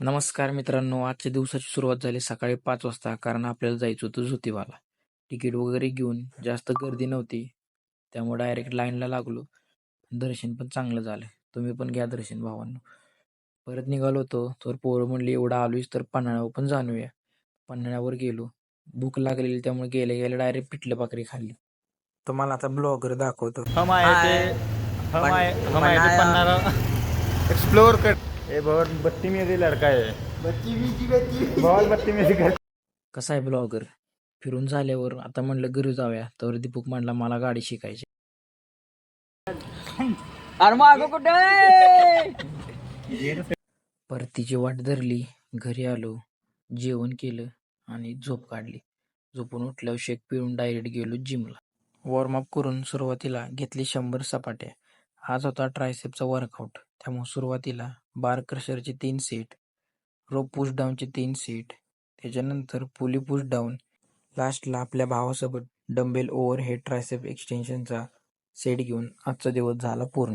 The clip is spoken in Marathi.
नमस्कार मित्रांनो, आजच्या दिवसाची सुरुवात झाली सकाळी 5 वाजता, कारण आपल्याला जायचं होतं ज्योतिबाला. तिकीट वगैरे घेऊन जास्त गर्दी नव्हती, त्यामुळे डायरेक्ट लाईनला लागलो. दर्शन पण चांगलं झालं. तुम्ही पण घ्या दर्शन भावांनो. परत निघालो होतो तर पोरं म्हणली एवढं आलोयस तर पन्हाळ्यावर पण जाणूया. पन्हाळ्यावर गेलो. भूक लागलेली त्यामुळे गेल्या गेल्या डायरेक्ट पिठलं भाकरी खाल्ली. तुम्हाला आता ब्लॉगर दाखवतो. हम आए थे पन्नारा एक्सप्लोर कर। ये बहुत बदतमीजी लड़का है, बहुत बदतमीजी कर। कसा आहे ब्लॉगर? फिरून झाल्यावर आता म्हणलं घरी जाऊया, तर दीपक म्हणला मला गाडी शिकायची. परतीची वाट धरली, घरी आलो, जेवण केलं आणि झोप काढली. झोपून उठल्यावर शेक पिऊन डायरेक्ट गेलो जिमला. वॉर्मअप करून सुरुवातीला घेतली 100 सपाट्या. आज होता ट्रायसेपचा वर्कआउट, त्यामुळे सुरुवातीला बार क्रशरचे 3 सेट, रो पुश डाऊनचे 3 सेट, त्याच्यानंतर पुली पुश डाऊन, लास्टला आपल्या भावासोबत डंबेल ओव्हर हेड ट्रायसेप एक्सटेन्शनचा सेट घेऊन आजचा दिवस झाला पूर्ण.